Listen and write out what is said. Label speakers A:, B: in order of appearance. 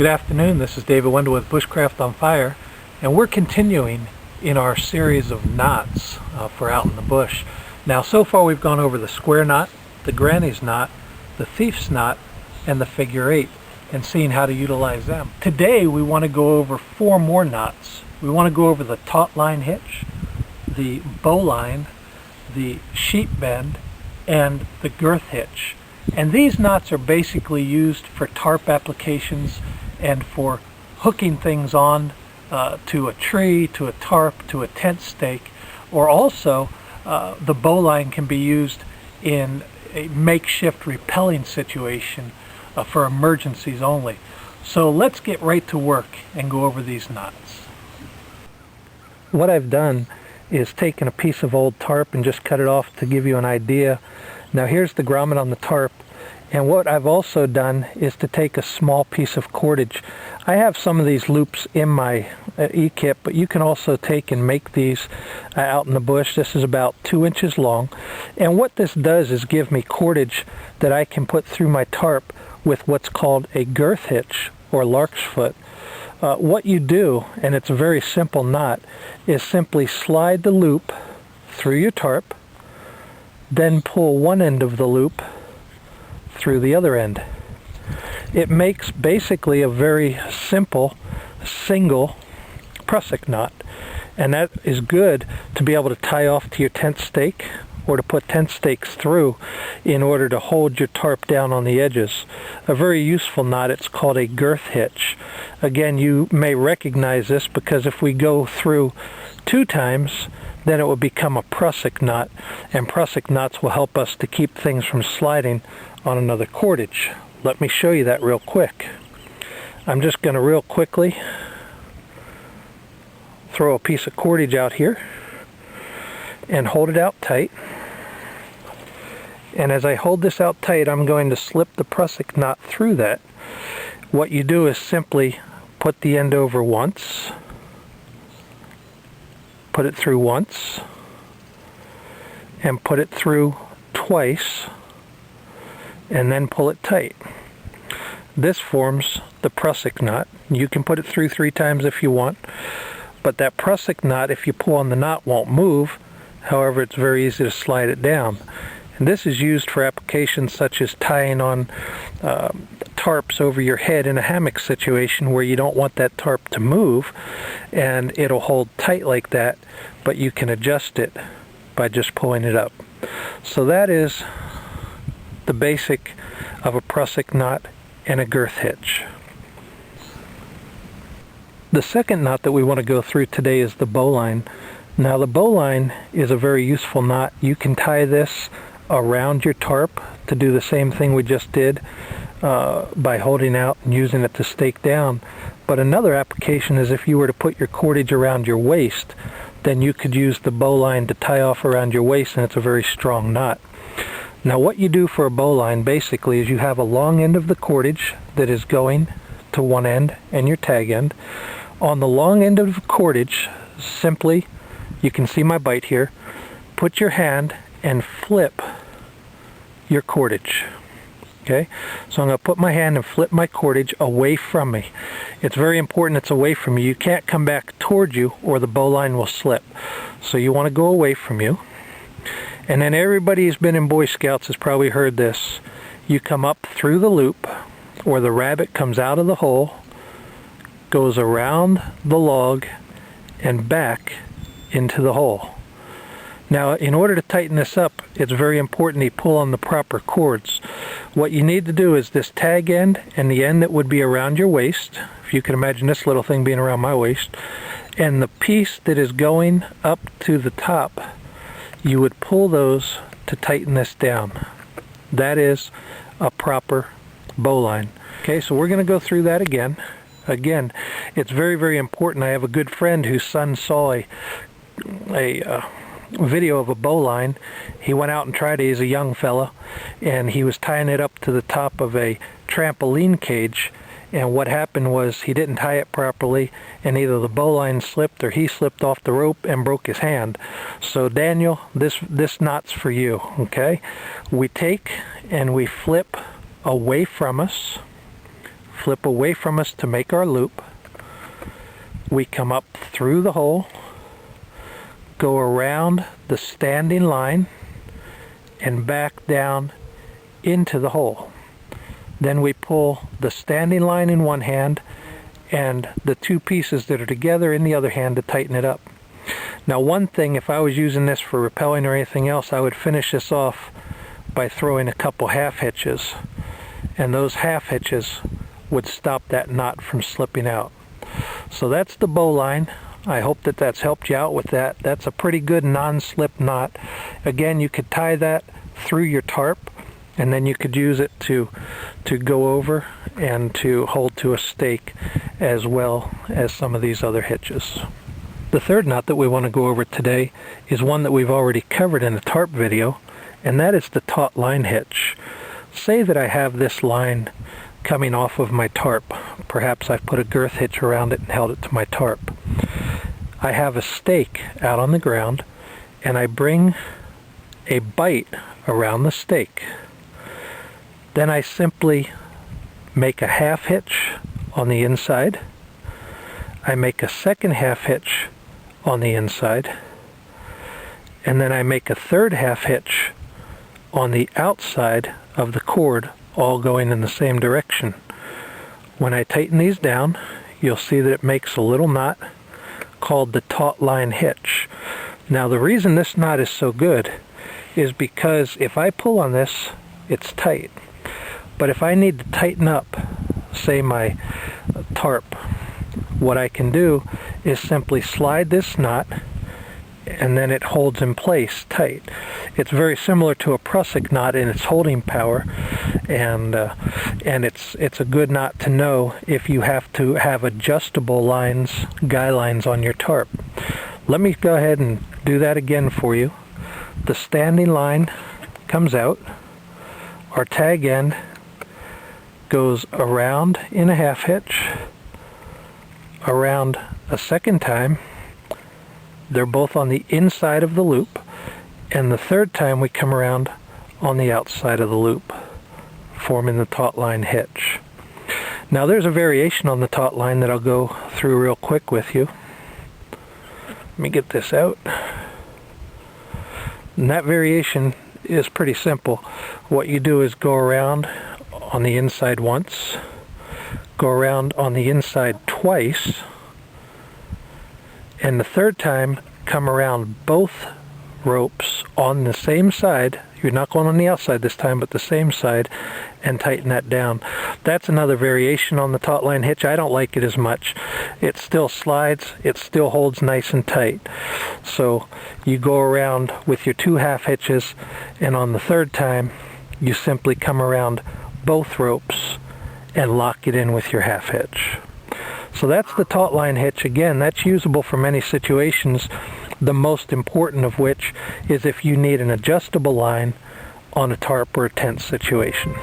A: Good afternoon, this is David Wendell with BushcraftOnFire, and we're continuing in our series of knots for out in the bush. Now so far we've gone over the square knot, the granny's knot, the thief's knot, and the figure eight, and seeing how to utilize them. Today we want to go over 4 more knots. We want to go over the taut line hitch, the bowline, the sheep bend, and the girth hitch. And these knots are basically used for tarp applications and for hooking things on to a tree, to a tarp, to a tent stake, or also the bowline can be used in a makeshift rappelling situation for emergencies only. So let's get right to work and go over these knots. What I've done is taken a piece of old tarp and just cut it off to give you an idea. Now here's the grommet on the tarp, and what I've also done is to take a small piece of cordage. I have some of these loops in my e-kit, but you can also take and make these out in the bush. This is about 2 inches long, and what this does is give me cordage that I can put through my tarp with what's called a girth hitch or lark's foot. What you do, and it's a very simple knot, is simply slide the loop through your tarp, then pull one end of the loop through the other end. It makes basically a very simple single prussic knot, and that is good to be able to tie off to your tent stake or to put tent stakes through in order to hold your tarp down on the edges. A very useful knot. It's called a girth hitch. Again, you may recognize this because if we go through 2 times, then it will become a prussic knot, and prussic knots will help us to keep things from sliding on another cordage. Let me show you that real quick. I'm just going to real quickly throw a piece of cordage out here and hold it out tight. And as I hold this out tight, I'm going to slip the prussic knot through that. What you do is simply put the end over once, put it through once, and put it through twice, and then pull it tight. This forms the prussic knot. You can put it through 3 times if you want, but that prussic knot, if you pull on the knot, won't move. However, it's very easy to slide it down. And this is used for applications such as tying on tarps over your head in a hammock situation where you don't want that tarp to move, and it'll hold tight like that, but you can adjust it by just pulling it up. So that is the basic of a prussic knot and a girth hitch. The second knot that we want to go through today is the bowline. Now the bowline is a very useful knot. You can tie this around your tarp to do the same thing we just did by holding out and using it to stake down. But another application is if you were to put your cordage around your waist, then you could use the bowline to tie off around your waist, and it's a very strong knot. Now what you do for a bowline basically is you have a long end of the cordage that is going to one end and your tag end. On the long end of the cordage, simply, you can see my bite here, put your hand and flip your cordage. Okay, so I'm going to put my hand and flip my cordage away from me. It's very important it's away from you. You can't come back toward you or the bowline will slip. So you want to go away from you. And then everybody who's been in Boy Scouts has probably heard this. You come up through the loop, or the rabbit comes out of the hole, goes around the log, and back into the hole. Now, in order to tighten this up, it's very important you pull on the proper cords. What you need to do is this tag end and the end that would be around your waist, if you can imagine this little thing being around my waist, and the piece that is going up to the top, you would pull those to tighten this down. That is a proper bowline. Okay, so we're going to go through that again. Again, it's very, very important. I have a good friend whose son saw a video of a bowline. He went out and tried it. He's a young fella, and he was tying it up to the top of a trampoline cage, and what happened was he didn't tie it properly, and either the bowline slipped or he slipped off the rope and broke his hand. So Daniel, this knot's for you. Okay, we take and we flip away from us, flip away from us to make our loop. We come up through the hole, go around the standing line, and back down into the hole. Then we pull the standing line in one hand and the two pieces that are together in the other hand to tighten it up. Now one thing, if I was using this for rappelling or anything else, I would finish this off by throwing a couple half hitches, and those half hitches would stop that knot from slipping out. So that's the Bowline. I hope that that's helped you out with that. That's a pretty good non-slip knot. Again, you could tie that through your tarp, and then you could use it to go over and to hold to a stake, as well as some of these other hitches. The third knot that we want to go over today is one that we've already covered in a tarp video, and that is the Taut Line hitch. Say that I have this line coming off of my tarp. Perhaps I've put a girth hitch around it and held it to my tarp. I have a stake out on the ground, and I bring a bight around the stake. Then I simply make a half hitch on the inside. I make a second half hitch on the inside, and then I make a third half hitch on the outside of the cord, all going in the same direction. When I tighten these down, you'll see that it makes a little knot called the Taut Line hitch. Now the reason this knot is so good is because if I pull on this, it's tight. But if I need to tighten up, say my tarp, what I can do is simply slide this knot, and then it holds in place tight. It's very similar to a prussic knot in its holding power, and it's a good knot to know if you have to have adjustable lines, guy lines on your tarp. Let me go ahead and do that again for you. The standing line comes out, our tag end goes around in a half hitch, around a second time. They're both on the inside of the loop, and the third time we come around on the outside of the loop, forming the Taut Line hitch. Now there's a variation on the Taut Line that I'll go through real quick with you. Let me get this out. And that variation is pretty simple. What you do is go around on the inside once, go around on the inside twice, and the third time come around both ropes on the same side. You're not going on the outside this time, but the same side, and tighten that down. That's another variation on the Taut Line hitch. I don't like it as much. It still slides, it still holds nice and tight. So you go around with your two half hitches, and on the third time you simply come around both ropes and lock it in with your half hitch. So that's the Taut Line hitch. Again, that's usable for many situations, the most important of which is if you need an adjustable line on a tarp or a tent situation.